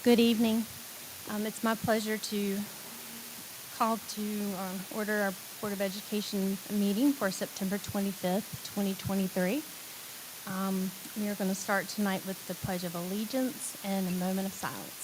Good evening. It's my pleasure to call to order our Board of Education meeting for September 25th, 2023. We are going to start tonight with the Pledge of Allegiance and a moment of silence.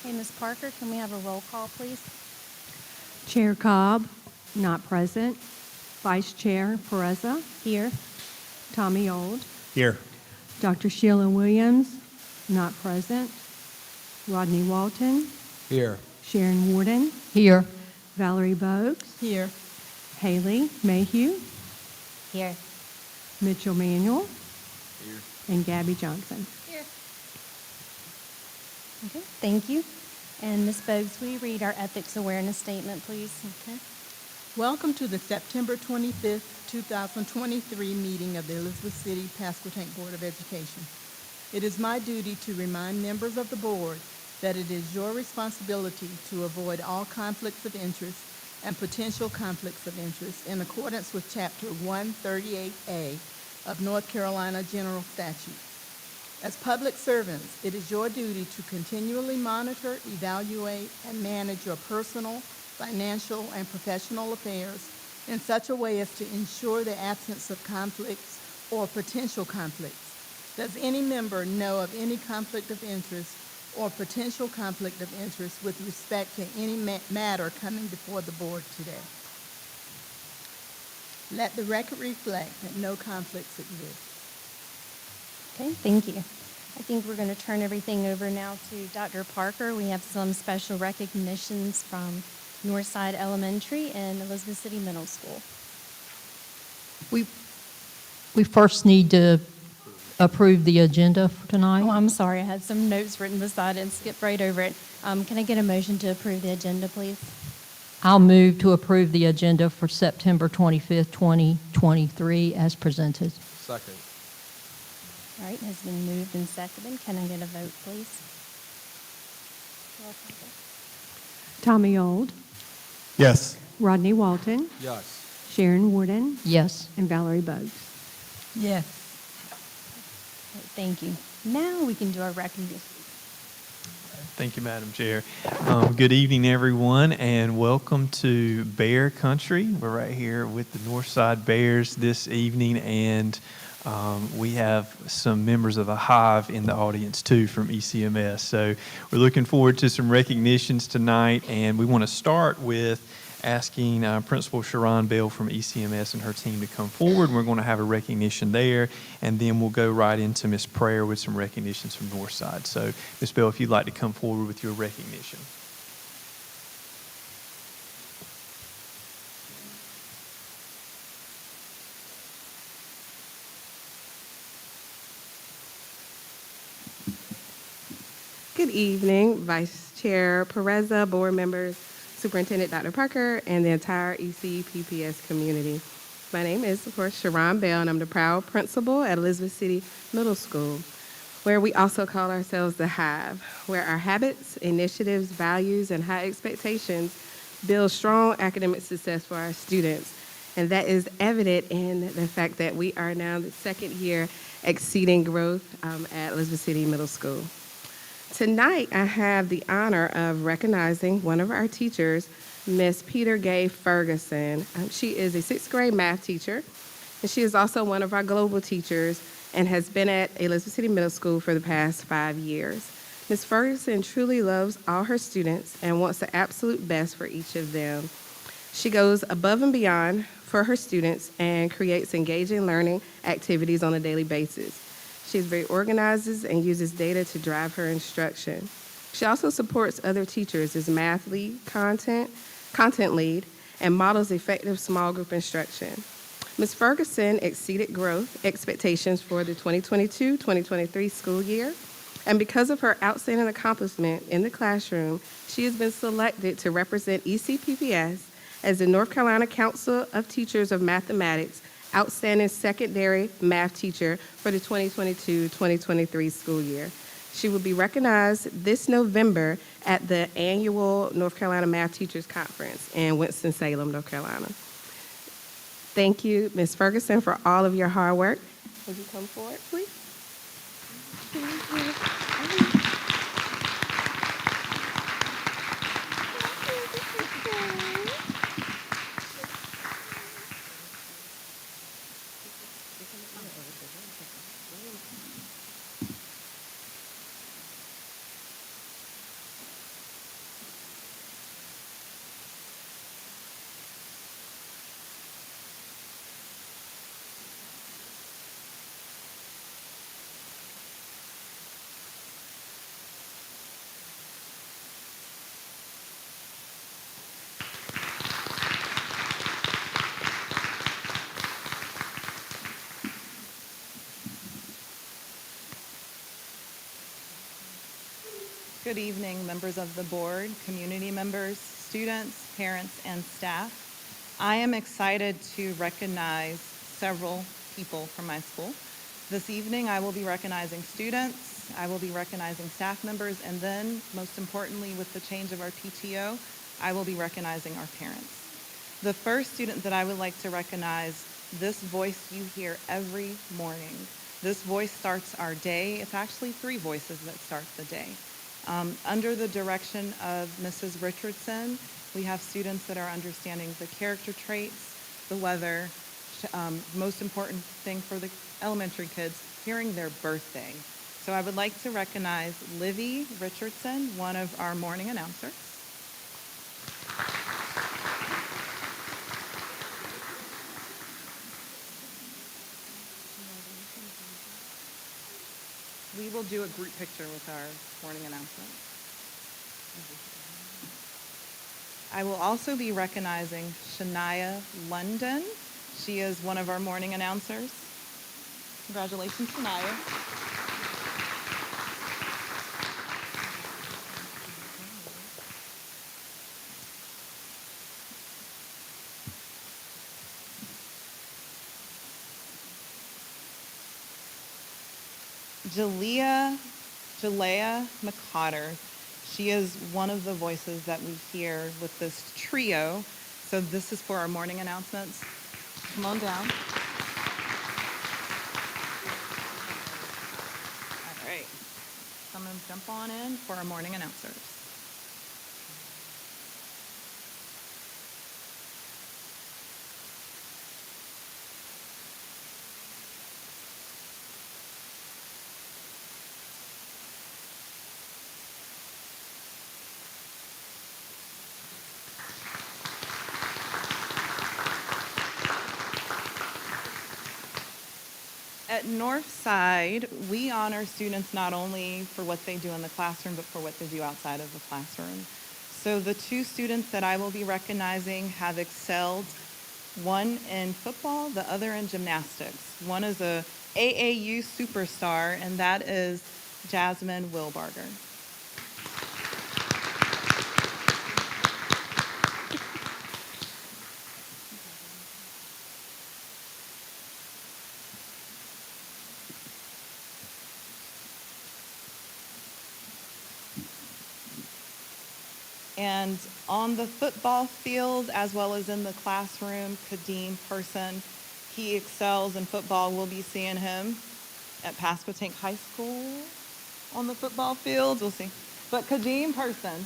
Okay, Ms. Parker, can we have a roll call, please? Chair Cobb, not present. Vice Chair Pereza, Here. Tommy Old. Here. Dr. Sheila Williams, not present. Rodney Walton, Here. Sharon Warden, Here. Valerie Bogues, Here. Haley Mayhew, Here. Mitchell Manuel, Here. and Gabby Johnson. Here. Okay, thank you. And Ms. Bogues, will you read our ethics awareness statement, please? Okay. Welcome to the September 25th, 2023 meeting of the Elizabeth City Pasquotank Board of Education. It is my duty to remind members of the board that it is your responsibility to avoid all conflicts of interest and potential conflicts of interest in accordance with Chapter 138A of North Carolina General Statutes. As public servants, it is your duty to continually monitor, evaluate, and manage your personal, financial, and professional affairs in such a way as to ensure the absence of conflicts or potential conflicts. Does any member know of any conflict of interest or potential conflict of interest with respect to any matter coming before the board today? Let the record reflect that no conflicts exist. Okay, thank you. I think we're going to turn everything over now to Dr. Parker. We have some special recognitions from Northside Elementary and Elizabeth City Middle School. We first need to approve the agenda for tonight. Oh, I'm sorry. I had some notes written beside it and skipped right over it. Can I get a motion to approve the agenda, please? I'll move to approve the agenda for September 25th, 2023 as presented. Second. All right, has been moved and seconded. Can I get a vote, please? Roll call, please. Tommy Old, Yes. Rodney Walton, Yes. Sharon Warden, Yes. and Valerie Bogues. Yes. All right, thank you. Now we can do our recognition. Thank you, Madam Chair. Good evening, everyone, and welcome to Bear Country. We're right here with the Northside Bears this evening, and we have some members of the Hive in the audience, too, from ECMS. So we're looking forward to some recognitions tonight, and we want to start with asking Principal Sharon Bell from ECMS and her team to come forward. We're going to have a recognition there, and then we'll go right into Ms. Prayer with some recognitions from Northside. So, Ms. Bell, if you'd like to come forward with your recognition. Good evening, Vice Chair Pereza, board members, Superintendent Dr. Parker, and the entire ECPPS community. My name is, of course, Sharon Bell, and I'm the proud principal at Elizabeth City Middle School, where we also call ourselves the Hive, where our habits, initiatives, values, and high expectations build strong academic success for our students. And that is evident in the fact that we are now the second year exceeding growth at Elizabeth City Middle School. Tonight, I have the honor of recognizing one of our teachers, Miss Peter Gay Ferguson. She is a sixth grade math teacher, and she is also one of our global teachers and has been at Elizabeth City Middle School for the past 5 years. Ms. Ferguson truly loves all her students and wants the absolute best for each of them. She goes above and beyond for her students and creates engaging learning activities on a daily basis. She is very organized and uses data to drive her instruction. She also supports other teachers as math lead content, content lead, and models effective small group instruction. Ms. Ferguson exceeded growth expectations for the 2022-2023 school year, and because of her outstanding accomplishment in the classroom, she has been selected to represent ECPPS as the North Carolina Council of Teachers of Mathematics Outstanding Secondary Math Teacher for the 2022-2023 school year. She will be recognized this November at the annual North Carolina Math Teachers Conference in Winston-Salem, North Carolina. Thank you, Ms. Ferguson, for all of your hard work. Would you come forward, please? Good evening, members of the board, community members, students, parents, and staff. I am excited to recognize several people from my school. This evening, I will be recognizing students, I will be recognizing staff members, and then, most importantly, with the change of our PTO, I will be recognizing our parents. The first student that I would like to recognize, this voice you hear every morning. This voice starts our day. It's actually three voices that start the day. Under the direction of Mrs. Richardson, we have students that are understanding the character traits, the weather, most important thing for the elementary kids, hearing their birthday. So I would like to recognize Livy Richardson, one of our morning announcers. We will do a group picture with our morning announcement. I will also be recognizing Shania London. She is one of our morning announcers. Congratulations, Shania. Jalea McCotter. She is one of the voices that we hear with this trio. So this is for our morning announcements. Come on down. All right. So I'm going to jump on in for our morning announcers. At Northside, we honor students not only for what they do in the classroom, but for what they do outside of the classroom. So the two students that I will be recognizing have excelled, one in football, the other in gymnastics. One is a AAU superstar, and that is Jasmine Wilbarger. And on the football field, as well as in the classroom, Kadeem Person, he excels in football. We'll be seeing him at Pasquotank High School on the football field. We'll see. But Kadeem Person.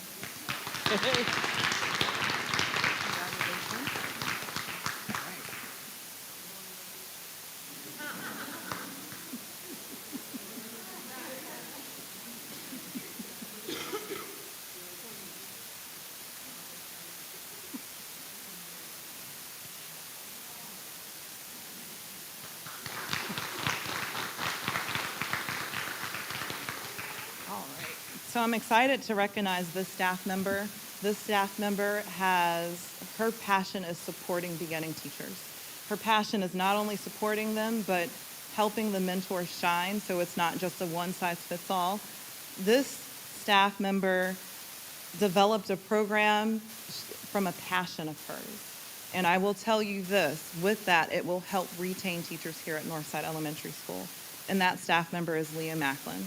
So I'm excited to recognize this staff member. This staff member her passion is supporting beginning teachers. Her passion is not only supporting them, but helping the mentors shine, so it's not just a one-size-fits-all. This staff member developed a program from a passion of hers. And I will tell you this, with that, it will help retain teachers here at Northside Elementary School. And that staff member is Leah Macklin.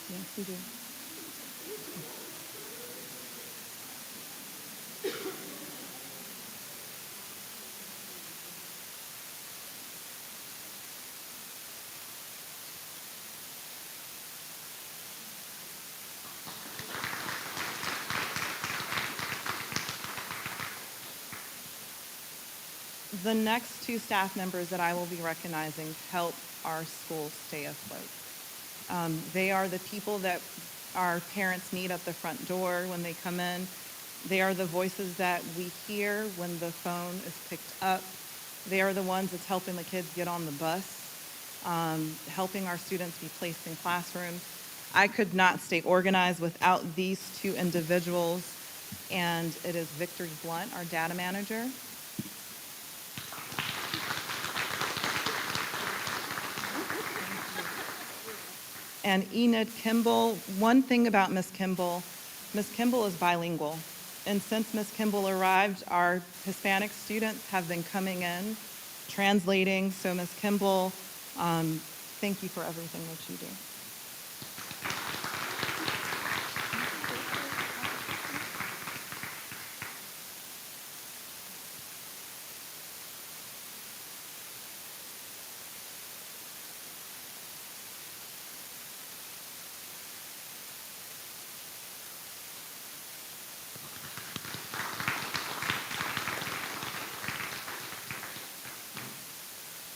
Yes, you do. The next two staff members that I will be recognizing help our school stay afloat. They are the people that our parents meet at the front door when they come in. They are the voices that we hear when the phone is picked up. They are the ones that's helping the kids get on the bus, helping our students be placed in classrooms. I could not stay organized without these two individuals, and it is Victory Blunt, our data manager. And Enid Kimball. One thing about Miss Kimball is bilingual. And since Miss Kimball arrived, our Hispanic students have been coming in, translating. So Miss Kimball, thank you for everything that you do.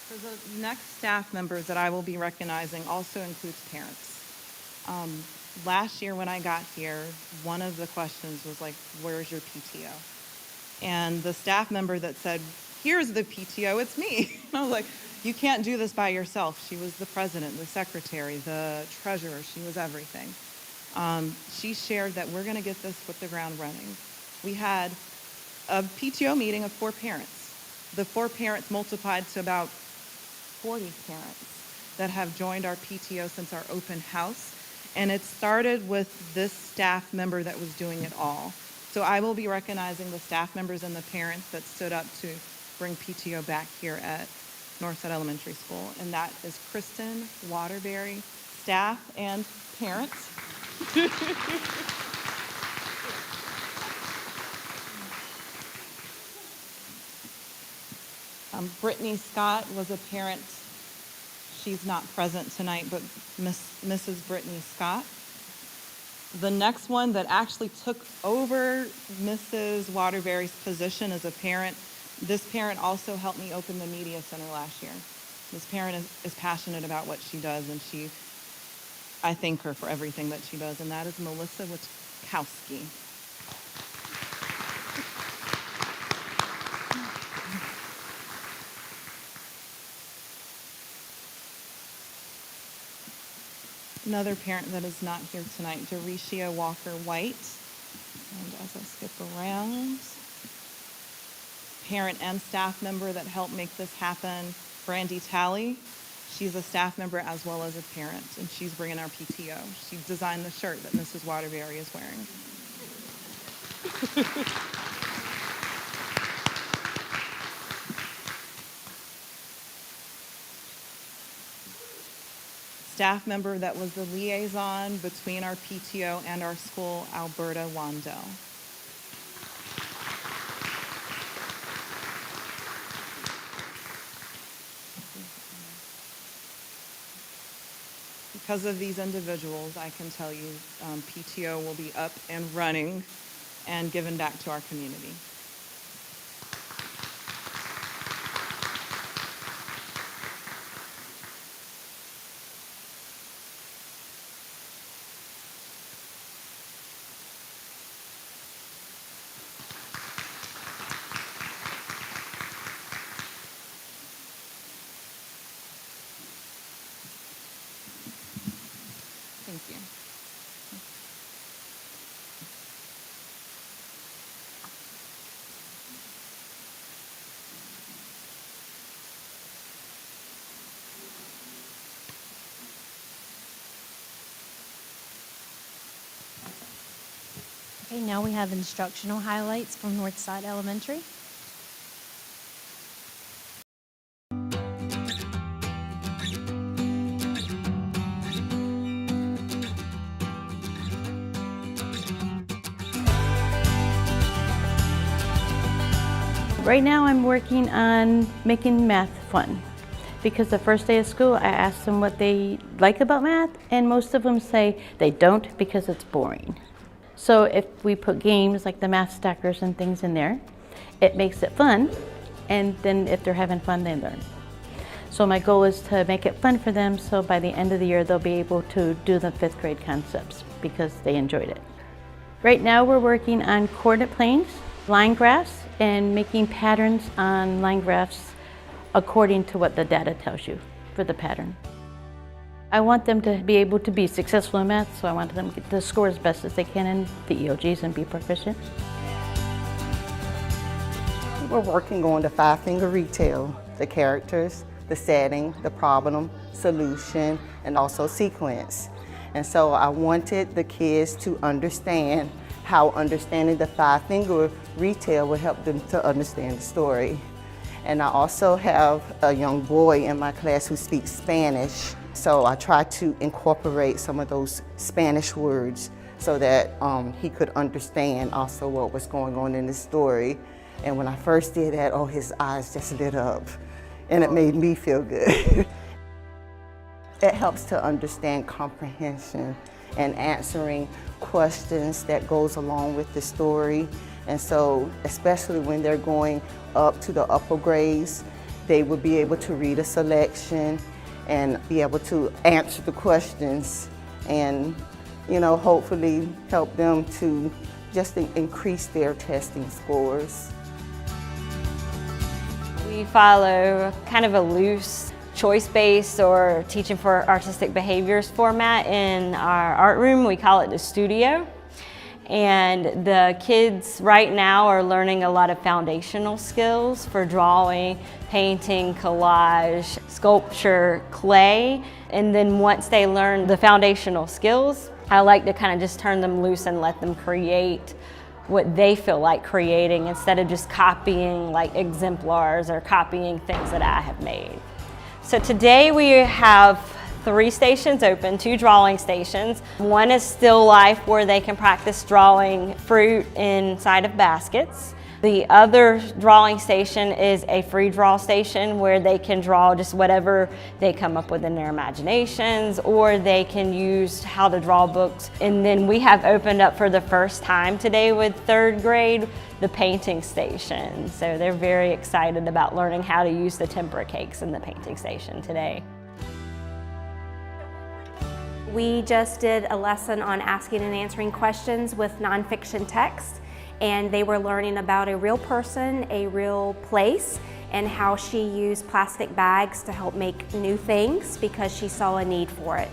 For the next staff members that I will be recognizing also includes parents. Last year when I got here, one of the questions was like, where's your PTO? And the staff member that said, here's the PTO, it's me. And I was like, you can't do this by yourself. She was the president, the secretary, the treasurer, she was everything. She shared that we're gonna get this with the ground running. We had a PTO meeting of 4 parents. The 4 parents multiplied to about 40 parents that have joined our PTO since our open house. And it started with this staff member that was doing it all. So I will be recognizing the staff members and the parents that stood up to bring PTO back here at Northside Elementary School. And that is Kristen Waterbury, staff and parents. Brittany Scott was a parent. She's not present tonight, but Mrs. Brittany Scott. The next one that actually took over Mrs. Waterbury's position as a parent, this parent also helped me open the media center last year. This parent is passionate about what she does, and I thank her for everything that she does, and that is Melissa Witkowski. Another parent that is not here tonight, Dericia Walker White. And as I skip around, parent and staff member that helped make this happen, Brandy Talley. She's a staff member as well as a parent, and she's bringing our PTO. She designed the shirt that Mrs. Waterbury is wearing. Staff member that was the liaison between our PTO and our school, Alberta Wandell. Because of these individuals, I can tell you PTO will be up and running and given back to our community. Thank you. Okay, now we have instructional highlights from Northside Elementary. Right now I'm working on making math fun because the first day of school I asked them what they like about math and most of them say they don't because it's boring. So if we put games like the math stackers and things in there, it makes it fun, and then if they're having fun they learn. So my goal is to make it fun for them so by the end of the year they'll be able to do the 5th grade concepts because they enjoyed it. Right now we're working on coordinate planes, line graphs, and making patterns on line graphs according to what the data tells you for the pattern. I want them to be able to be successful in math, so I want them to score as best as they can in the EOGs and be proficient. We're working on the 5-finger retail, the characters, the setting, the problem, solution, and also sequence. And so I wanted the kids to understand how understanding the 5-finger retail will help them to understand the story. And I also have a young boy in my class who speaks Spanish, so I try to incorporate some of those Spanish words so that he could understand also what was going on in the story. And when I first did that, oh, his eyes just lit up, and it made me feel good. It helps to understand comprehension and answering questions that goes along with the story. And so, especially when they're going up to the upper grades, they will be able to read a selection and be able to answer the questions and, you know, hopefully help them to just increase their testing scores. We follow kind of a loose choice-based or teaching for artistic behaviors format in our art room. We call it the studio. And the kids right now are learning a lot of foundational skills for drawing, painting, collage, sculpture, clay. And then once they learn the foundational skills, I like to kind of just turn them loose and let them create what they feel like creating instead of just copying like exemplars or copying things that I have made. So today we have 3 stations open, 2 drawing stations. One is still life where they can practice drawing fruit inside of baskets. The other drawing station is a free draw station where they can draw just whatever they come up with in their imaginations, or they can use how to draw books. And then we have opened up for the first time today with 3rd grade the painting station. So they're very excited about learning how to use the tempera cakes in the painting station today. We just did a lesson on asking and answering questions with nonfiction text, and they were learning about a real person, a real place, and how she used plastic bags to help make new things because she saw a need for it.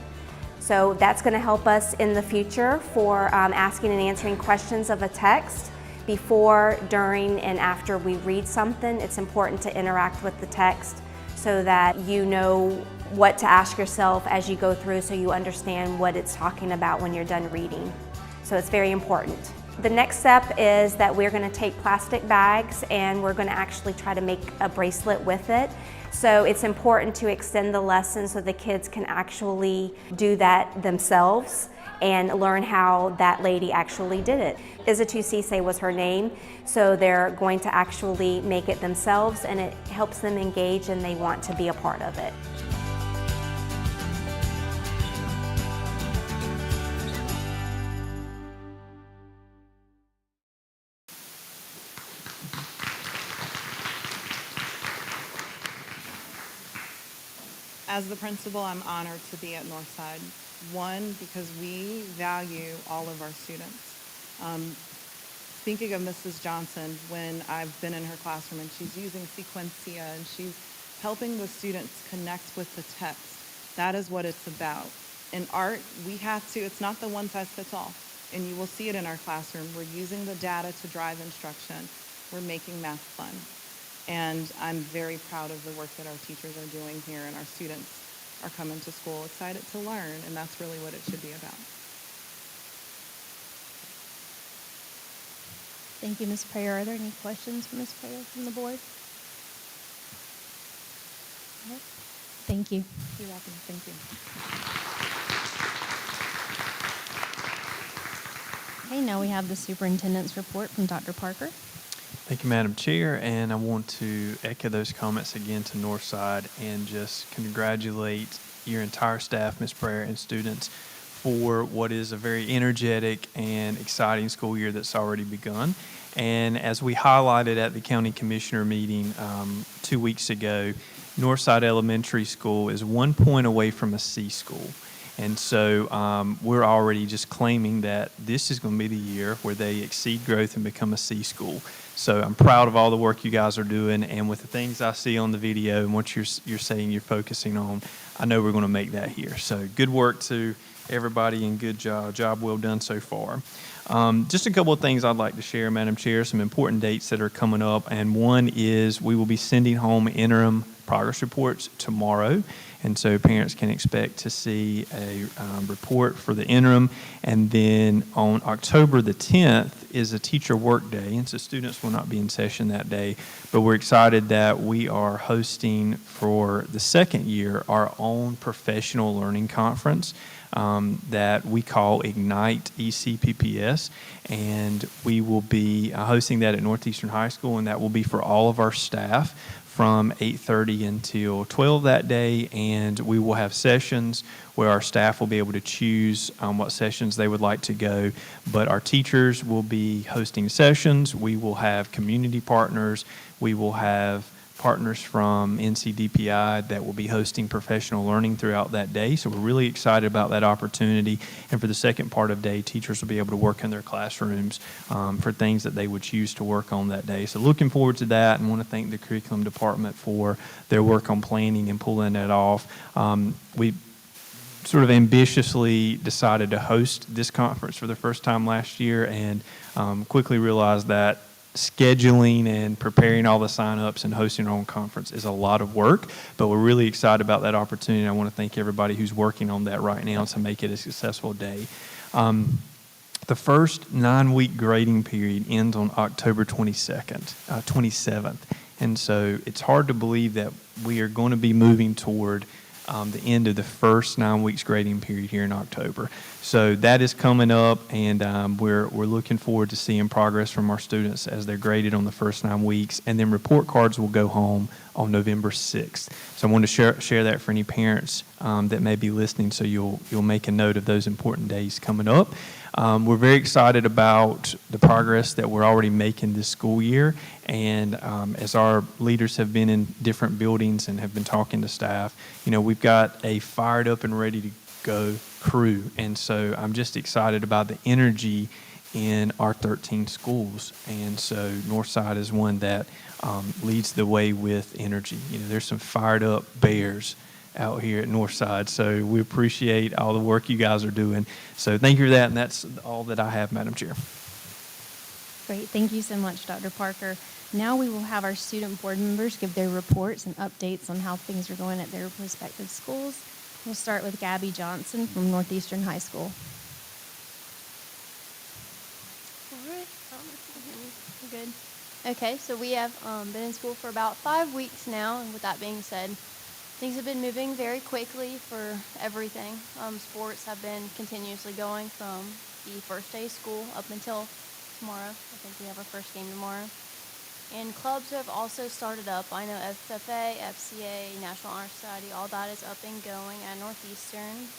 So that's going to help us in the future for asking and answering questions of a text. Before, during, and after we read something, it's important to interact with the text so that you know what to ask yourself as you go through so you understand what it's talking about when you're done reading. So it's very important. The next step is that we're going to take plastic bags and we're going to actually try to make a bracelet with it. So it's important to extend the lesson so the kids can actually do that themselves and learn how that lady actually did it. Izatu Cisse was her name, so they're going to actually make it themselves, and it helps them engage and they want to be a part of it. As the principal, I'm honored to be at Northside. One, because we value all of our students. Thinking of Mrs. Johnson, when I've been in her classroom and she's using sequencia and she's helping the students connect with the text, that is what it's about. In art, we have to, it's not the one size fits all. And you will see it in our classroom. We're using the data to drive instruction. We're making math fun. And I'm very proud of the work that our teachers are doing here, and our students are coming to school excited to learn, and that's really what it should be about. Thank you, Ms. Prayer. Are there any questions for Ms. Prayer from the board? No? Thank you. You're welcome. Thank you. Okay, now we have the superintendent's report from Dr. Parker. Thank you, Madam Chair, and I want to echo those comments again to Northside and just congratulate your entire staff, Ms. Prayer, and students for what is a very energetic and exciting school year that's already begun. And as we highlighted at the County Commissioner meeting 2 weeks ago, Northside Elementary School is 1 point away from a C school. And so we're already just claiming that this is going to be the year where they exceed growth and become a C school. So I'm proud of all the work you guys are doing, and with the things I see on the video and what you're saying you're focusing on, I know we're going to make that here. So good work to everybody, and good job well done so far. Just a couple of things I'd like to share, Madam Chair, some important dates that are coming up, and one is we will be sending home interim progress reports tomorrow. And so parents can expect to see a report for the interim. And then on October the 10th is a teacher work day. And so students will not be in session that day. But we're excited that we are hosting for the second year our own professional learning conference that we call Ignite ECPPS. And we will be hosting that at Northeastern High School. And that will be for all of our staff from 8:30 until 12 that day, and we will have sessions where our staff will be able to choose what sessions they would like to go, but our teachers will be hosting sessions. We will have community partners. We will have partners from NCDPI that will be hosting professional learning throughout that day. So we're really excited about that opportunity. And for the second part of day, teachers will be able to work in their classrooms for things that they would choose to work on that day. So looking forward to that, and want to thank the curriculum department for their work on planning and pulling that off. We sort of ambitiously decided to host this conference for the first time last year, and quickly realized that scheduling and preparing all the sign-ups and hosting our own conference is a lot of work, but we're really excited about that opportunity. I want to thank everybody who's working on that right now to make it a successful day. The first 9-week grading period ends on October 27th. And so it's hard to believe that we are going to be moving toward the end of the first 9 weeks grading period here in October. So that is coming up, and we're looking forward to seeing progress from our students as they're graded on the first 9 weeks. And then report cards will go home on November 6th. So I wanted to share that for any parents that may be listening, so you'll make a note of those important days coming up. We're very excited about the progress that we're already making this school year. And as our leaders have been in different buildings and have been talking to staff, we've got a fired up and ready to go crew. And so I'm just excited about the energy in our 13 schools. And so Northside is one that leads the way with energy. There's some fired up bears out here at Northside. So we appreciate all the work you guys are doing. So thank you for that, and that's all that I have, Madam Chair. Great. Thank you so much, Dr. Parker. Now we will have our student board members give their reports and updates on how things are going at their respective schools. We'll start with Gabby Johnson from Northeastern High School. All right. We're good. Okay, so we have been in school for about 5 weeks now, and with that being said, things have been moving very quickly for everything. Sports have been continuously going from the first day of school up until tomorrow. I think we have our first game tomorrow. And clubs have also started up. I know FFA, FCA, National Honor Society, all that is up and going at Northeastern.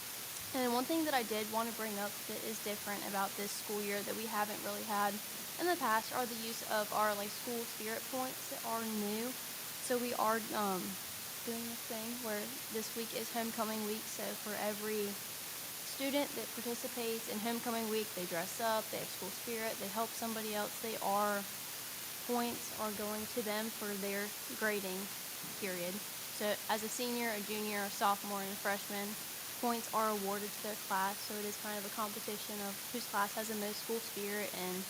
And one thing that I did want to bring up that is different about this school year that we haven't really had in the past are the use of our school spirit points that are new. So we are doing this thing where this week is homecoming week. So for every student that participates in homecoming week, they dress up, they have school spirit, they help somebody else. Points are going to them for their grading period. So as a senior, a junior, a sophomore, and a freshman, points are awarded to their class, so it is kind of a competition of whose class has the most school spirit, and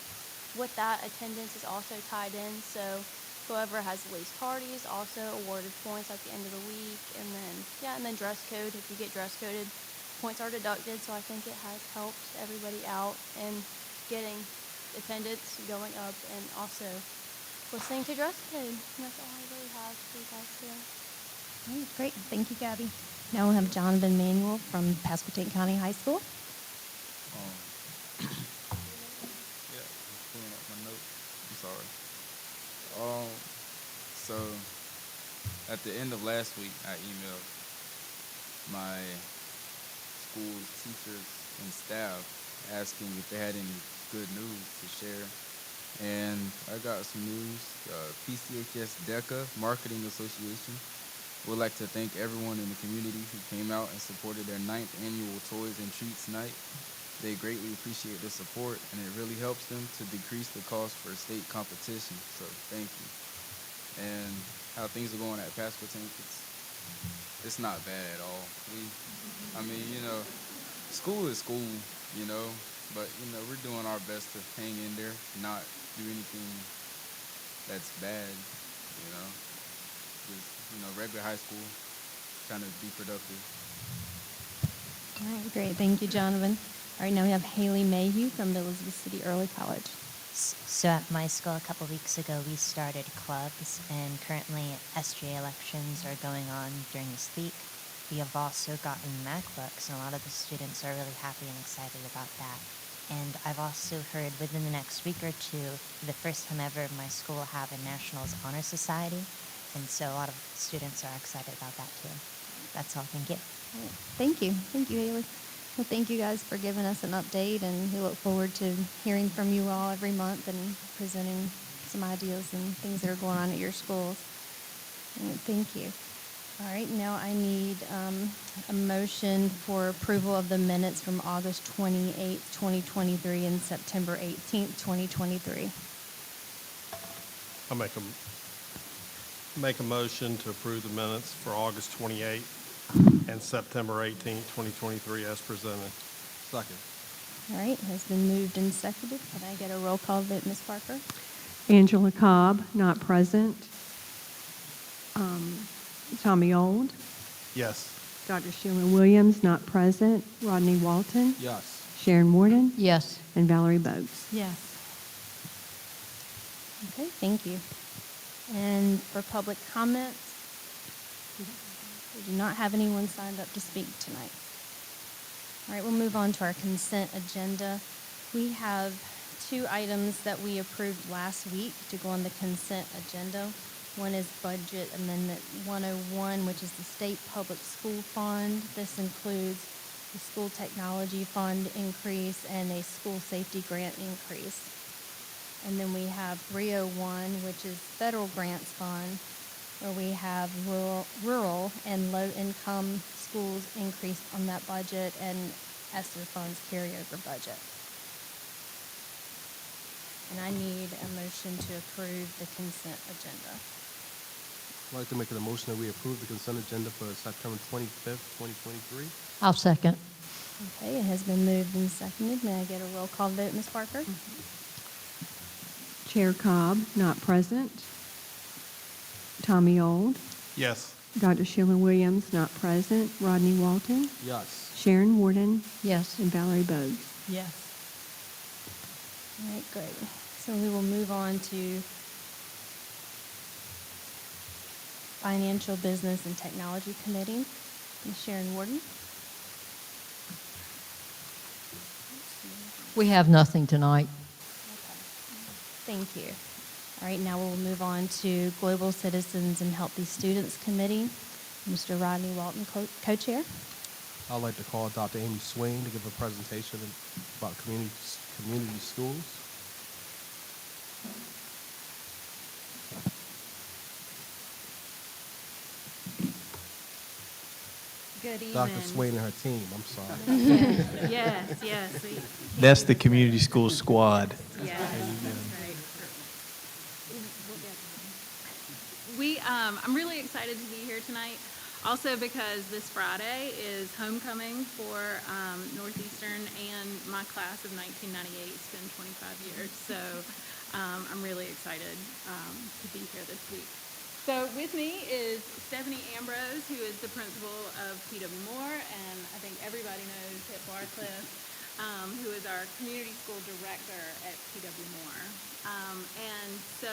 with that, attendance is also tied in, so whoever has the least tardies also awarded points at the end of the week, and then dress code. If you get dress coded, points are deducted, so I think it has helped everybody out in getting attendance going up and also listening to dress code. And that's all I really have for you guys today. All right, great. Thank you, Gabby. Now we'll have Jonathan Manuel from Pasquotank County High School. Yeah, pulling up my notes. I'm sorry. So at the end of last week, I emailed my school's teachers and staff asking if they had any good news to share. And I got some news. PCHS DECA Marketing Association would like to thank everyone in the community who came out and supported their 9th annual Toys and Treats Night. They greatly appreciate the support, and it really helps them to decrease the cost for state competition. So thank you. And how things are going at Pasquotank, it's not bad at all. School is school, but we're doing our best to hang in there, not do anything that's bad, just regular high school, trying to be productive. All right, great. Thank you, Jonathan. All right, now we have Haley Mayhew from the Elizabeth City Early College. So at my school a couple weeks ago, we started clubs, and currently SGA elections are going on during this week. We have also gotten MacBooks, and a lot of the students are really happy and excited about that. And I've also heard within the next week or two, for the first time ever, my school will have a Nationals Honor Society, and so a lot of students are excited about that too. That's all. Thank you. All right, thank you. Thank you, Haley. Well, thank you guys for giving us an update, and we look forward to hearing from you all every month and presenting some ideas and things that are going on at your schools. All right, thank you. All right, now I need a motion for approval of the minutes from August 28th, 2023 and September 18th, 2023. I'll make a motion to approve the minutes for August 28th and September 18th, 2023 as presented. Second. All right, has been moved and seconded. Can I get a roll call vote, Ms. Parker? Angela Cobb, not present. Tommy Old. Yes. Dr. Sheila Williams, not present. Rodney Walton. Yes. Sharon Warden. Yes. And Valerie Bogues. Yes. Okay, thank you. And for public comments, we do not have anyone signed up to speak tonight. All right, we'll move on to our consent agenda. We have 2 items that we approved last week to go on the consent agenda. One is Budget Amendment 101, which is the State Public School Fund. This includes the School Technology Fund increase and a School Safety Grant increase. And then we have 301, which is Federal Grants Fund, where we have rural and low-income schools increased on that budget, and ESSER funds carryover budget. And I need a motion to approve the consent agenda. I'd like to make a motion that we approve the consent agenda for September 25th, 2023. I'll second. Okay, it has been moved and seconded. May I get a roll call vote, Ms. Parker? Chair Cobb, not present. Tommy Old. Yes. Dr. Sheila Williams, not present. Rodney Walton. Yes. Sharon Warden. Yes. And Valerie Bogues. Yes. All right, great. So we will move on to Financial, Business, and Technology Committee. Ms. Sharon Warden. We have nothing tonight. Thank you. All right, now we'll move on to Global Citizens and Healthy Students Committee. Mr. Rodney Walton, co-chair. I'd like to call Dr. Amy Swain to give a presentation about community schools. Good evening. Dr. Swain and her team, I'm sorry. Yes. That's the community school squad. Yes, that's right. I'm really excited to be here tonight. Also because this Friday is homecoming for Northeastern and my class of 1998. It's been 25 years, so I'm really excited to be here this week. So with me is Stephanie Ambrose, who is the principal of P.W. Moore, and I think everybody knows Hip Barcliff, who is our community school director at P.W. Moore. And so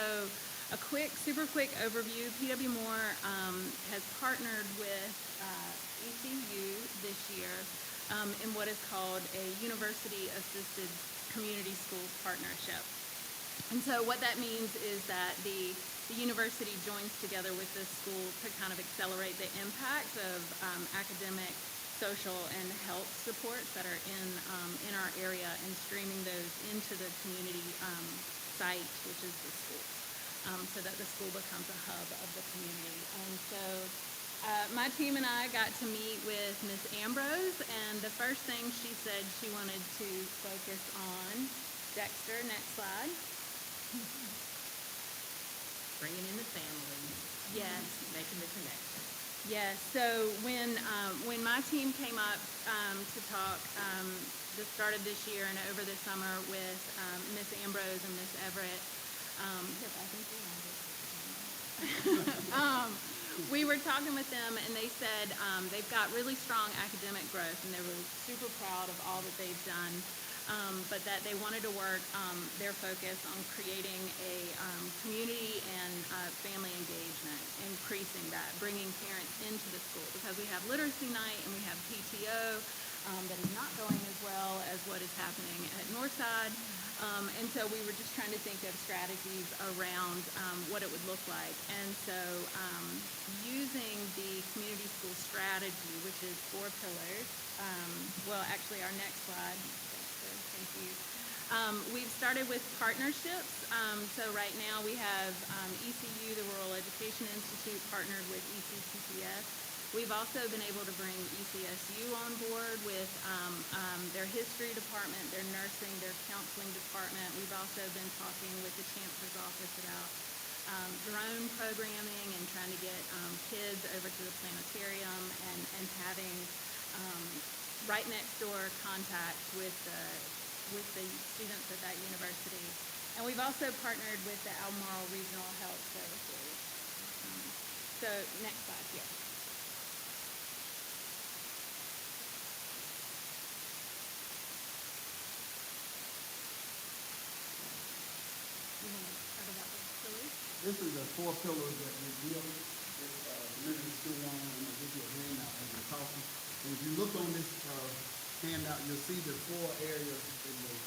a super quick overview. P.W. Moore has partnered with ECU this year in what is called a University-Assisted Community Schools Partnership. And so what that means is that the university joins together with this school to kind of accelerate the impact of academic, social, and health supports that are in our area and streaming those into the community site, which is the school, so that the school becomes a hub of the community. And so my team and I got to meet with Ms. Ambrose, and the first thing she said she wanted to focus on, Dexter, next slide. Bringing in the family. Yes. Making the connection. Yes. So when my team came up to talk the start of this year and over the summer with Miss Ambrose and Miss Everett, we were talking with them, and they said they've got really strong academic growth, and they were super proud of all that they've done. But that they wanted to work their focus on creating a community and family engagement, increasing that, bringing parents into the school, because we have literacy night and we have PTO that is not going as well as what is happening at Northside. And so we were just trying to think of strategies around what it would look like. And so using the community school strategy, which is 4 pillars, well, actually our next slide. Thank you. We've started with partnerships. So right now we have ECU, the Rural Education Institute, partnered with ECPPS. We've also been able to bring ECSU on board with their history department, their nursing, their counseling department. We've also been talking with the Chancellor's Office about drone programming and trying to get kids over to the planetarium and having right next door contact with the students at that university. And we've also partnered with the Albemarle Regional Health Services. So next slide here. You want to talk about the pillars? This is the 4 pillars that we built this community school on. I'm going to give you a handout as we're talking. And if you look on this handout, you'll see the 4 areas in the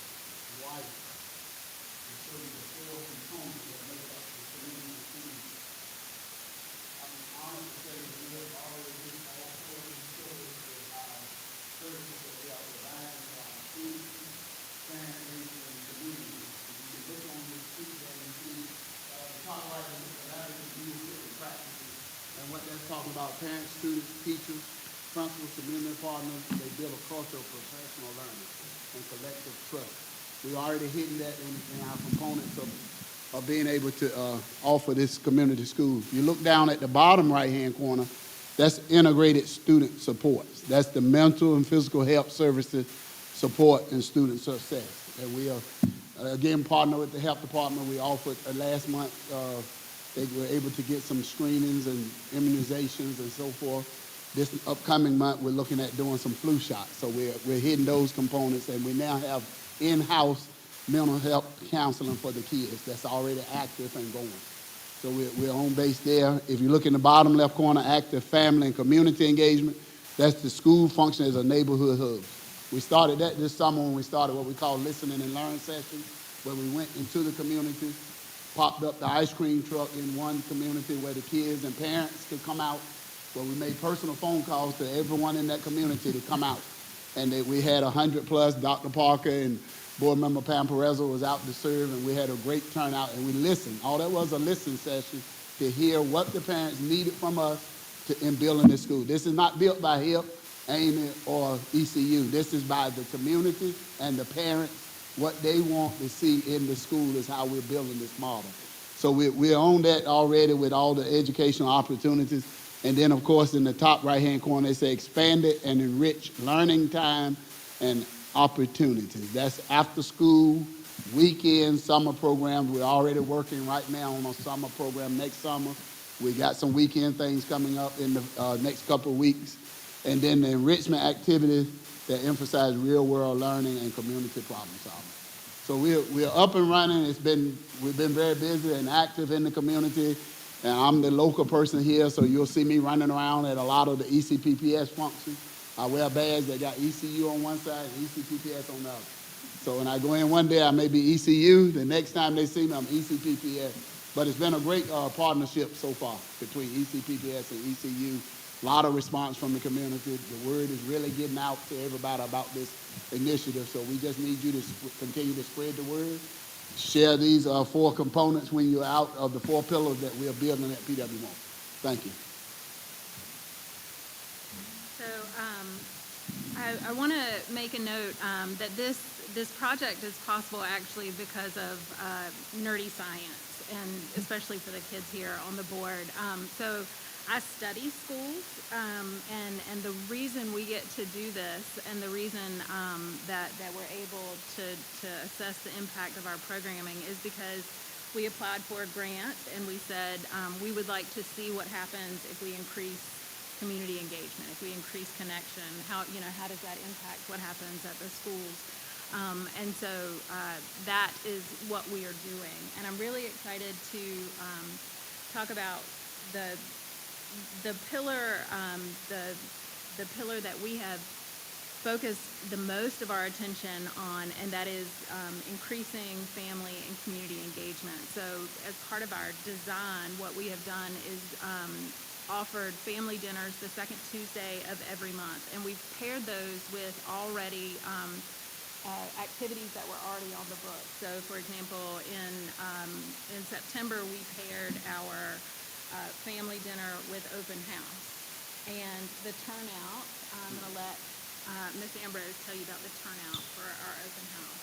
white. It shows you the 4 components that make up the community school. I'm honored to say that we have already hit all 4 of these pillars with our services that we are providing for our students, families, and communities. If you can look on this sheet there, you see the top right is the collaborative leadership practices. And what that's talking about, parents, students, teachers, principals, community partners, they build a culture of professional learning and collective trust. We already hitting that in our components of being able to offer this community school. If you look down at the bottom right-hand corner, that's integrated student supports. That's the mental and physical health services support and student success. And we are, again, partner with the health department. We offered last month, they were able to get some screenings and immunizations and so forth. This upcoming month, we're looking at doing some flu shots. So we're hitting those components, and we now have in-house mental health counseling for the kids that's already active and going. So we're on base there. If you look in the bottom left corner, active family and community engagement, that's the school function as a neighborhood hub. We started that this summer when we started what we call listening and learn sessions, where we went into the community, popped up the ice cream truck in one community where the kids and parents could come out, where we made personal phone calls to everyone in that community to come out. And we had 100 plus, Dr. Parker and board member Pam Perez was out to serve, and we had a great turnout, and we listened. All that was a listen session to hear what the parents needed from us in building this school. This is not built by HIP, Amy, or ECU. This is by the community and the parents. What they want to see in the school is how we're building this model. So we're on that already with all the educational opportunities. And then, of course, in the top right-hand corner, it says expanded and enriched learning time and opportunities. That's after school, weekend, summer programs. We're already working right now on a summer program next summer. We got some weekend things coming up in the next couple of weeks. And then the enrichment activities that emphasize real-world learning and community problem solving. So we're up and running. We've been very busy and active in the community. And I'm the local person here, so you'll see me running around at a lot of the ECPPS functions. I wear a badge that got ECU on one side and ECPPS on the other. So when I go in one day, I may be ECU. The next time they see me, I'm ECPPS. But it's been a great partnership so far between ECPPS and ECU. A lot of response from the community. The word is really getting out to everybody about this initiative. So we just need you to continue to spread the word. Share these 4 components when you're out of the 4 pillars that we're building at PW1. Thank you. So I want to make a note that this project is possible actually because of nerdy science, and especially for the kids here on the board. So I study schools, and the reason we get to do this, and the reason that we're able to assess the impact of our programming is because we applied for a grant, and we said we would like to see what happens if we increase community engagement, if we increase connection. How does that impact what happens at the schools? And so that is what we are doing, and I'm really excited to talk about the pillar, the pillar that we have focused the most of our attention on, and that is increasing family and community engagement. So as part of our design, what we have done is offered family dinners the second Tuesday of every month, and we've paired those with already activities that were already on the book. So for example, in September, we paired our family dinner with open house. And the turnout, I'm going to let Ms. Ambrose tell you about the turnout for our open house.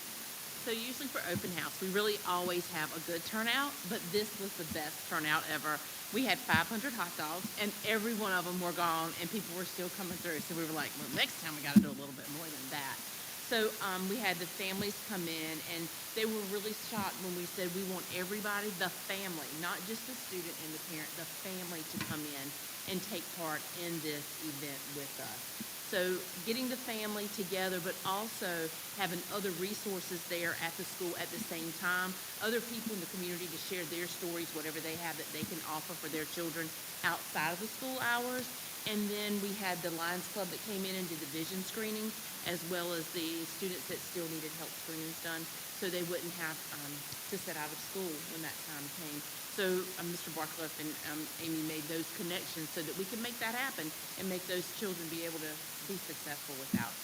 So usually for open house, we really always have a good turnout, but this was the best turnout ever. We had 500 hot dogs, and every one of them were gone, and people were still coming through. So we were like, well, next time we got to do a little bit more than that. So we had the families come in, and they were really shocked when we said we want everybody, the family, not just the student and the parent, the family to come in and take part in this event with us. So getting the family together, but also having other resources there at the school at the same time, other people in the community to share their stories, whatever they have that they can offer for their children outside of the school hours. And then we had the Lions Club that came in and did the vision screening, as well as the students that still needed help screenings done, so they wouldn't have to sit out of school when that time came. So Mr. Barcliffe and Amy made those connections so that we can make that happen and make those children be able to be successful without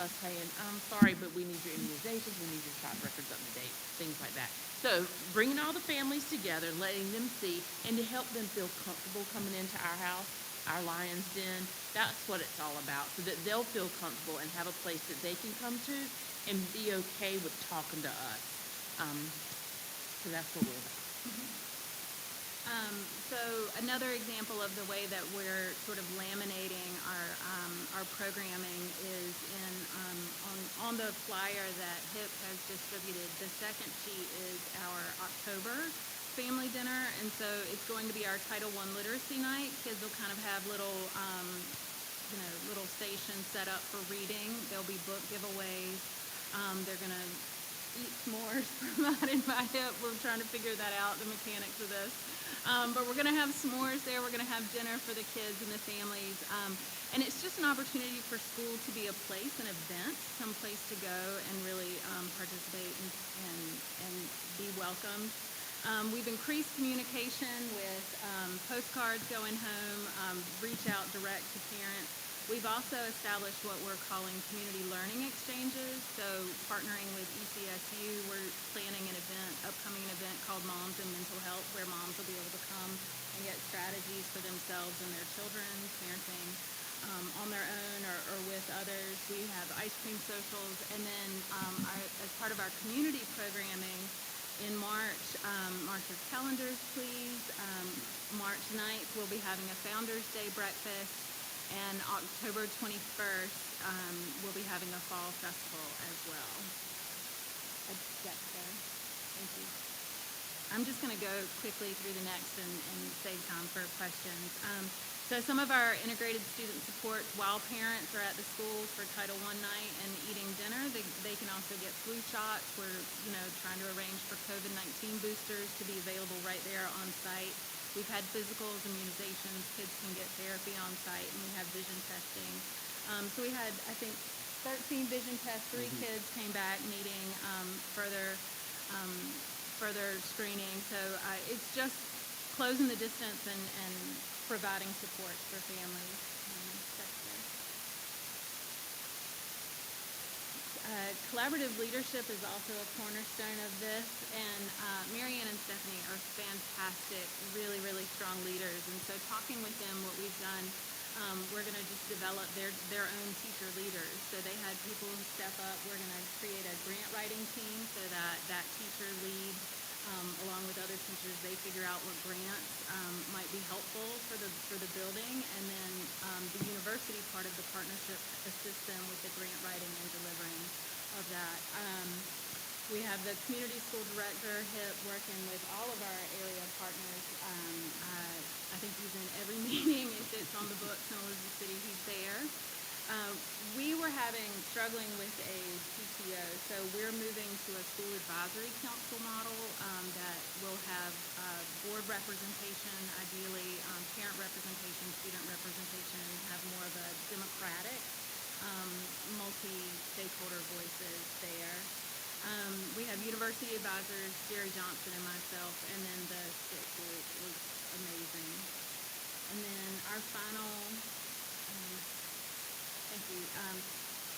us saying, sorry, but we need your immunizations, we need your shot records up to date, things like that. So bringing all the families together, letting them see, and to help them feel comfortable coming into our house, our Lions Den, that's what it's all about, so that they'll feel comfortable and have a place that they can come to and be okay with talking to us. So that's what we're about. So another example of the way that we're sort of laminating our programming is on the flyer that HIP has distributed. The second sheet is our October family dinner, and so it's going to be our Title I Literacy Night. Kids will kind of have little stations set up for reading. There'll be book giveaways. They're going to eat s'mores provided by HIP. We're trying to figure that out, the mechanics of this. But we're going to have s'mores there. We're going to have dinner for the kids and the families. And it's just an opportunity for school to be a place, an event, some place to go and really participate and be welcomed. We've increased communication with postcards going home, reach out direct to parents. We've also established what we're calling community learning exchanges. So partnering with ECSU, we're planning an upcoming event called Moms and Mental Health, where moms will be able to come and get strategies for themselves and their children, parenting on their own or with others. We have ice cream socials, and then as part of our community programming, In March, mark your calendars, please. March 9th, we'll be having a Founders Day breakfast, and October 21st, we'll be having a fall festival as well. Thank you. I'm just going to go quickly through the next and save time for questions. So some of our integrated student supports, while parents are at the schools for Title I night and eating dinner, they can also get flu shots. We're trying to arrange for COVID-19 boosters to be available right there on site. We've had physicals, immunizations, kids can get therapy on site, and we have vision testing. So we had, I think, 13 vision tests, 3 kids came back needing further screening. So it's just closing the distance and providing support for families. Collaborative leadership is also a cornerstone of this, and Marianne and Stephanie are fantastic, really, really strong leaders. And so talking with them, what we've done, we're going to just develop their own teacher leaders. So they had people who step up. We're going to create a grant writing team so that teacher leads, along with other teachers, they figure out what grants might be helpful for the building, and then the university part of the partnership assists them with the grant writing and delivering of that. We have the community school director, HIP, working with all of our area partners. I think he's in every meeting. If it's on the books in Elizabeth City, he's there. We were struggling with a PTO, so we're moving to a school advisory council model that will have board representation, ideally parent representation, student representation, and have more of a democratic, multi-stakeholder voices there. We have university advisors, Jerry Johnson and myself, and then the SIT group is amazing. And then our final, thank you.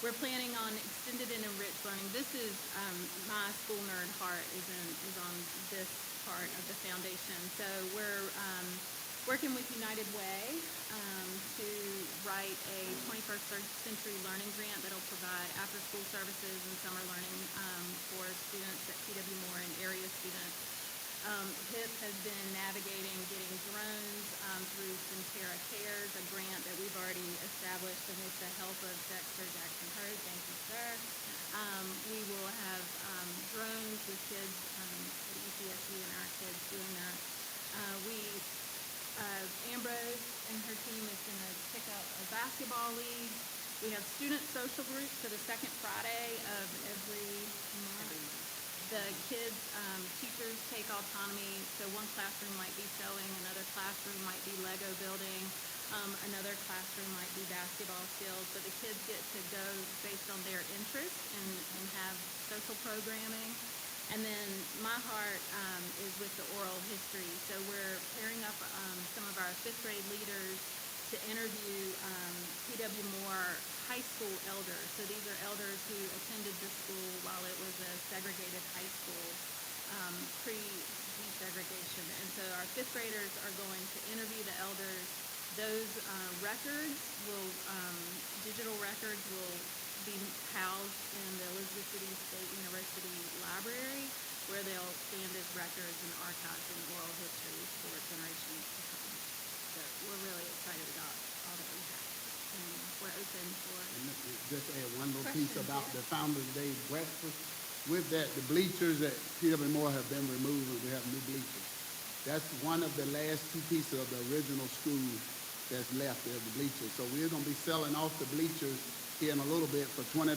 We're planning on extended and enriched learning. This is my school nerd heart is on this part of the foundation. So we're working with United Way to write a 21st century learning grant that'll provide after-school services and summer learning for students at PW Moore and area students. HIP has been navigating getting drones through Centera Cares, a grant that we've already established, and with the help of Dexter Jackson Hurd, thank you, sir. We will have drones with kids at ECSU and our kids doing that. Ambrose and her team is going to pick up a basketball league. We have student social groups for the second Friday of every month. The kids, teachers take autonomy, so one classroom might be sewing, another classroom might be Lego building, another classroom might be basketball skills, but the kids get to go based on their interests and have social programming. And then my heart is with the oral history, so we're pairing up some of our 5th grade leaders to interview PW Moore high school elders. So these are elders who attended the school while it was a segregated high school, pre-desegregation. And so our 5th graders are going to interview the elders. Those digital records will be housed in the Elizabeth City State University Library, where they'll stand as records and archives in oral history for generations to come. So we're really excited about all that we have. And we're open for... And just add one little piece about the Founders Day breakfast. With that, the bleachers at PW Moore have been removed, and we have new bleachers. That's one of the last 2 pieces of the original school that's left there, the bleachers. So we're going to be selling off the bleachers here in a little bit for $20 a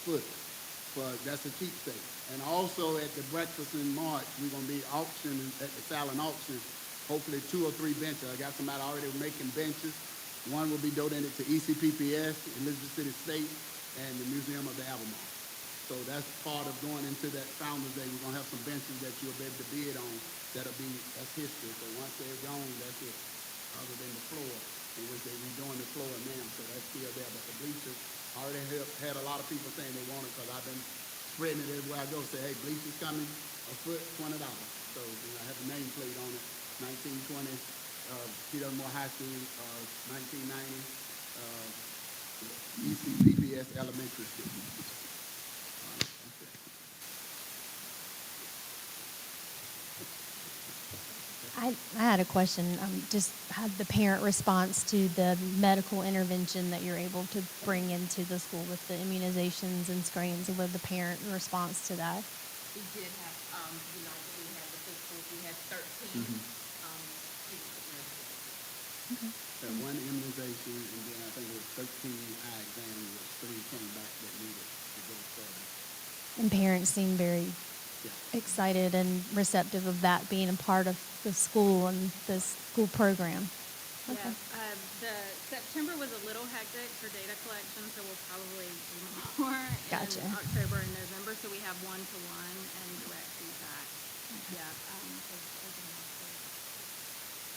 foot. That's a keepsake. And also at the breakfast in March, we're going to be auctioning at the silent auction, hopefully 2 or 3 benches. I got somebody already making benches. One will be donated to ECPPS, Elizabeth City State, and the Museum of the Albemarle. So that's part of going into that Founders Day. We're going to have some benches that you'll be able to bid on. That's history. So once they're gone, that's it. Other than the floor, in which they're redoing the floor now, so that's still there. But the bleachers, I already had a lot of people saying they want it because I've been spreading it everywhere I go. Say, hey, bleachers coming, a foot, $20. So I have the nameplate on it, 1920, PW Moore High School, 1990, ECPPS Elementary School. I had a question. Just had the parent response to the medical intervention that you're able to bring into the school with the immunizations and screenings, and what the parent response to that? We did have, we had the physicals, we had 13, Mhm. Okay. That one immunization, and then I think it was 13 eye exams, which 3 came back that needed to go further. And parents seem very Yeah. excited and receptive of that being a part of the school and the school program. Okay. Yeah, the September was a little hectic for data collection, so we'll probably do more Gotcha. in October and November. So we have one-to-one and direct feedback. Yeah.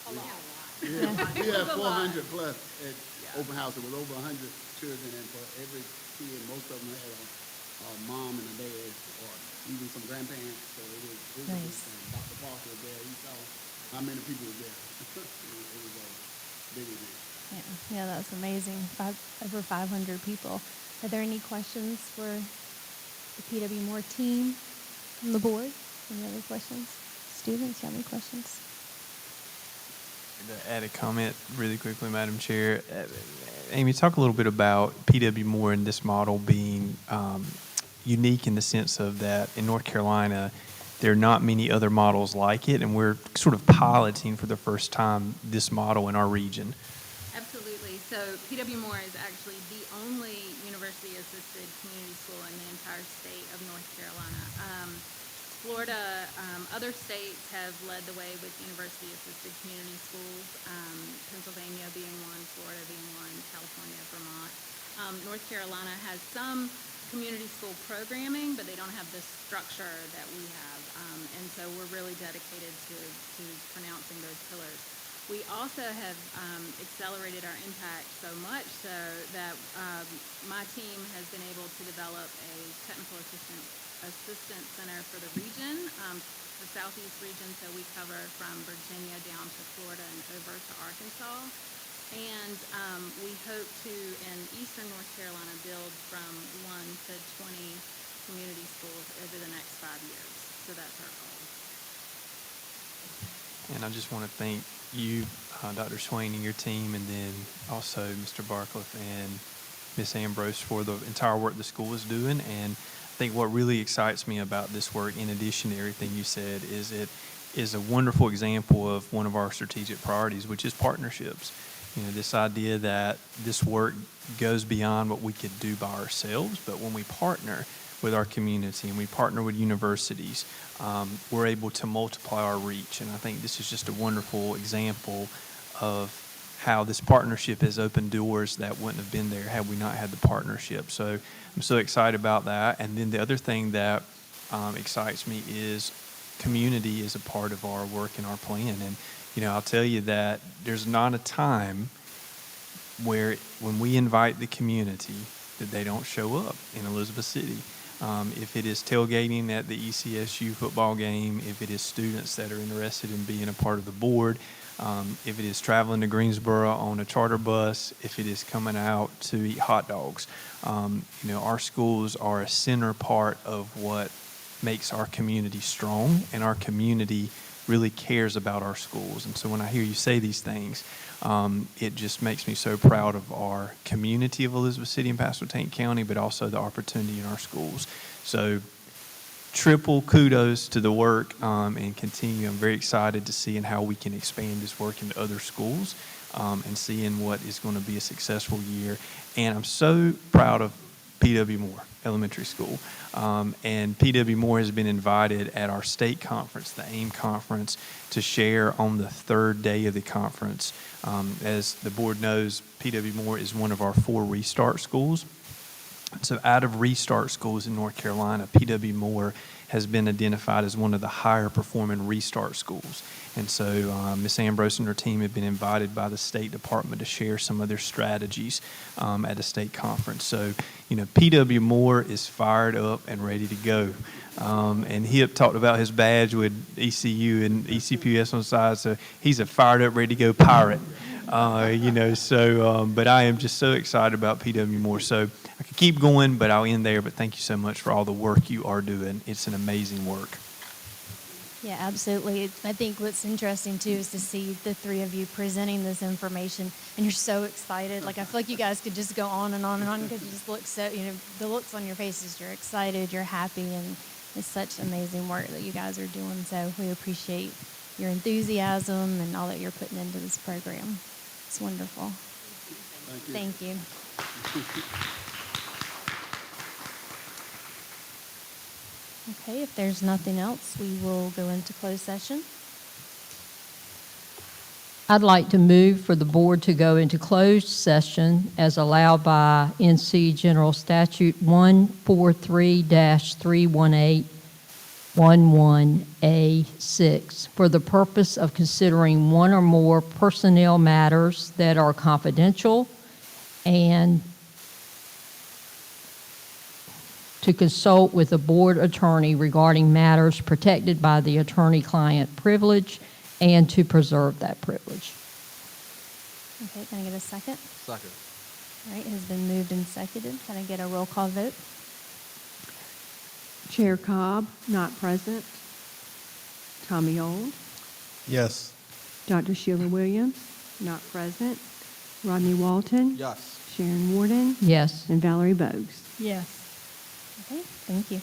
A lot. We had 400 plus at open house. It was over 100 children, and for every kid, most of them had a mom and a dad, or even some grandparents. So it was Nice. Dr. Parker was there. He saw how many people were there. It was a big event. Yeah, that's amazing. Over 500 people. Are there any questions for the PW Moore team from the board? Any other questions? Students, you have any questions? To add a comment really quickly, Madam Chair. Amy, talk a little bit about PW Moore and this model being unique in the sense of that in North Carolina, there are not many other models like it, and we're sort of piloting for the first time this model in our region. Absolutely. So PW Moore is actually the only university-assisted community school in the entire state of North Carolina. Florida, other states have led the way with university-assisted community schools, Pennsylvania being one, Florida being one, California, Vermont. North Carolina has some community school programming, but they don't have the structure that we have. And so we're really dedicated to pronouncing those pillars. We also have accelerated our impact so much so that my team has been able to develop a technical assistance center for the region, the Southeast region, so we cover from Virginia down to Florida and over to Arkansas. And we hope to, in Eastern North Carolina, build from 1 to 20 community schools over the next 5 years. So that's our goal. And I just want to thank you, Dr. Swain, and your team, and then also Mr. Barcliff and Ms. Ambrose for the entire work the school is doing. And I think what really excites me about this work, in addition to everything you said, is it is a wonderful example of one of our strategic priorities, which is partnerships. You know, this idea that this work goes beyond what we could do by ourselves, but when we partner with our community and we partner with universities, we're able to multiply our reach. And I think this is just a wonderful example of how this partnership has opened doors that wouldn't have been there had we not had the partnership. So I'm so excited about that. And then the other thing that excites me is community is a part of our work and our plan. And, you know, I'll tell you that there's not a time where when we invite the community that they don't show up in Elizabeth City. If it is tailgating at the ECSU football game, if it is students that are interested in being a part of the board, if it is traveling to Greensboro on a charter bus, if it is coming out to eat hot dogs, you know, our schools are a center part of what makes our community strong, and our community really cares about our schools. And so when I hear you say these things, it just makes me so proud of our community of Elizabeth City and Pasquotank County, but also the opportunity in our schools. So triple kudos to the work and continue. I'm very excited to see how we can expand this work into other schools and seeing what is going to be a successful year. And I'm so proud of PW Moore Elementary School. And PW Moore has been invited at our state conference, the AIM conference, to share on the third day of the conference. As the board knows, PW Moore is one of our 4 restart schools. So out of restart schools in North Carolina, PW Moore has been identified as one of the higher performing restart schools. And so Ms. Ambrose and her team have been invited by the State Department to share some of their strategies at a state conference. So, you know, PW Moore is fired up and ready to go. And Hip talked about his badge with ECU and ECPPS on the side, so he's a fired up, ready to go pirate. You know, so, but I am just so excited about PW Moore. So I could keep going, but I'll end there. But thank you so much for all the work you are doing. It's an amazing work. Yeah, absolutely. I think what's interesting too is to see the three of you presenting this information, and you're so excited. Like I feel like you guys could just go on and on and on because you just look so, the looks on your faces, you're excited, you're happy, and it's such amazing work that you guys are doing. So we appreciate your enthusiasm and all that you're putting into this program. It's wonderful. Thank you. Okay, if there's nothing else, we will go into closed session. I'd like to move for the board to go into closed session as allowed by NC General Statute 143-318-11A6 for the purpose of considering one or more personnel matters that are confidential and to consult with the board attorney regarding matters protected by the attorney-client privilege and to preserve that privilege. Okay, can I get a second? Second. All right, it has been moved and seconded. Can I get a roll call vote? Chair Cobb, not present. Tommy Old. Yes. Dr. Sheila Williams, not present. Rodney Walton. Yes. Sharon Warden. Yes. And Valerie Bogues. Yes. Okay, thank you.